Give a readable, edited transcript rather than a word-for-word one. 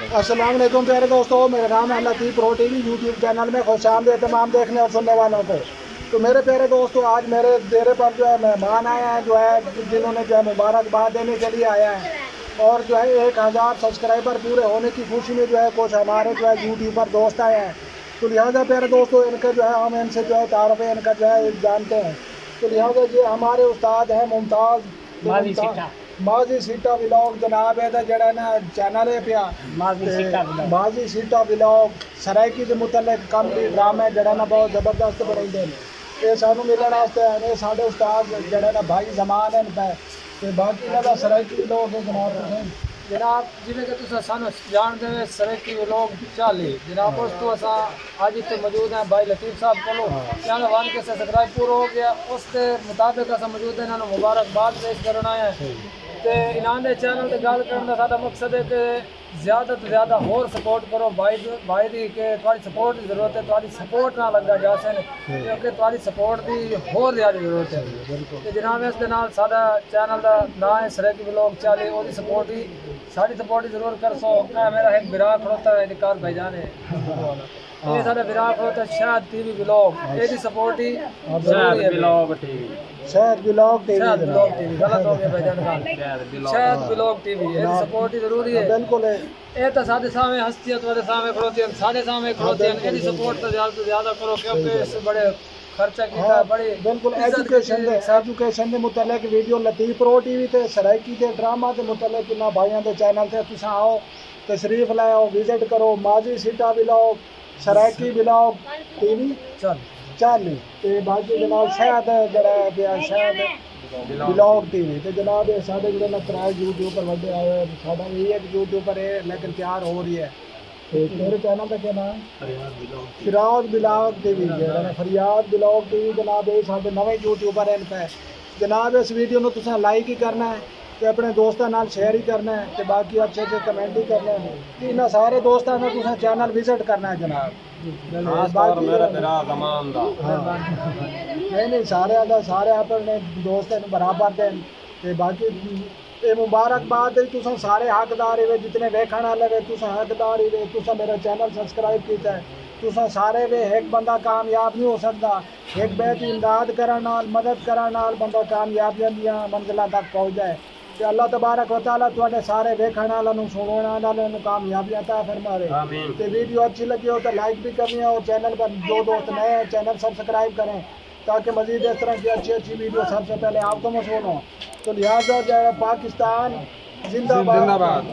अस्सलाम वालेकुम प्यारे दोस्तों, मेरा नाम है लतीफ़ प्रो टीवी यूट्यूब चैनल में खुशामदीद तमाम देखने और सुनने वालों को। तो मेरे प्यारे दोस्तों, आज मेरे डेरे पर जो है मेहमान आए हैं, जो है जिन्होंने जो है मुबारकबाद देने के लिए आया है और जो है 1000 सब्सक्राइबर पूरे होने की खुशी में जो है कुछ हमारे जो है यूट्यूबर दोस्त आए हैं। तो लिहाजा प्यारे दोस्तों, इनका जो है हम इनसे जो है तारुफ इनका जो है जानते हैं। तो लिहाजा ये हमारे उस्ताद हैं मुमताज़ माजी सीटा व्लॉग जनाब है जड़ा ना चैनल है पिया माजी सीटा व्लॉग सरायकी के मुतल्लिक कॉमेडी ड्रामा जड़ा ना बहुत ज़बरदस्त बनाते हैं। ये सानू मिलने वास्ते आए साढ़े उस्ताद जड़ा ना भाई जमान है ते बाकी इन्हां दा सरायकी व्लॉग है जनाब जिवें कि तुसीं सानू जानदे हो सरायकी व्लॉग 40 जनाब उस तो असां अज इत्थे मौजूद हैं भाई लतीफ़ साहब कोलों चैनल 1 के सब्सक्राइब पूरा हो गया उस दे मुताबिक असां मौजूद हैं इन्हां नूं मुबारकबाद पेश करना है। तो इन्हां दे चैनल ते गल करन दा साडा मकसद है कि ज़्यादा तो ज़्यादा होर सपोर्ट करो भाई दी कि तुहाडी सपोर्ट की जरूरत है, तुहाडी सपोर्ट ना लगा जा सन क्योंकि तुहाडी सपोर्ट की होर ज़्यादा जरूरत है। तो जनाब इस दे नाल साडा चैनल का नाम है सरायकी व्लॉग 40 ओदी सपोर्ट ही साडी सपोर्ट की जरूर कर सो। मेरा एक विरा खड़ोता है इनकार भाईजान है ये साडा विरा खड़ोता है शायद टीवी व्लॉग एदी सपोर्ट ही शायद व्लॉग टीवी शायद व्लॉग टीवी गलत हो गया भाईजान शायद व्लॉग टीवी एदी सपोर्ट ही जरूरी है। बिल्कुल है ये तो साढ़े सामने हस्तियां तुम्हारे सामने खड़ोती हैं साढ़े सामने खड़ोती हैं एदी सपोर्ट तो ज़्यादा करो क्योंकि इससे बड़े खर्चा किया बड़ी बिल्कुल एजुकेशन के मुतल्लिक वीडियो लतीफ़ प्रो टीवी ते सरायकी के ड्रामा के मुतल्लिक इन्हां भाइयों के चैनल से तुसां आओ तशरीफ लाओ विजिट करो माजी सीटा व्लॉग सरायकी व्लॉग टीवी 40 ते बाकी जनाब शायद जड़ा शायद व्लॉग टीवी ते जनाब साढ़े जो ना त्रै यूट्यूबर वड्डे आए साढ़ा ये एक यूट्यूबर है लेकिन तैयार हो रही है। मेरे चैनल का क्या नाम फरियाद व्लॉग टीवी फरियाद व्लॉग टीवी जनाब ये साढ़े नवे यूट्यूबर हैं पे जनाब इस वीडियो में तुसें लाइक ही करना है ते अपने दोस्तों नाल शेयर ही करना है ते बाकी अच्छे कमेंट ही करना है कि इन्हां सारे दोस्तों ने तुसें चैनल विजिट करना है जनाब। नहीं सारे अपने दोस्तों बराबर देन ते बाकी ये मुबारकबाद तुसां सारे हकदार वे जितने वेखण वाले वे तुसां हकदार ही वे तुसां मेरा चैनल सब्सक्राइब किया है तुसां सारे वे एक बंदा कामयाब नहीं हो सकता एक बेहद इमदाद करन नाल मदद करन नाल बंदा कामयाबियां दियां मंजिलां तक पहुँच जाए। तो अल्लाह तबारक व तआला तुहाडे सारे वेखण वालों नूं सुनण वालों नूं कामयाबियां अता फरमावे। तो वीडियो अच्छी लगी हो तो लाइक भी करनी है और चैनल पर जो दोस्त नए हैं चैनल सब्सक्राइब करें ताकि मज़ीद इस तरह की अच्छी वीडियो सबसे पहले आपको मौसूल हो। तो लिहाजा पाकिस्तान जिंदाबाद।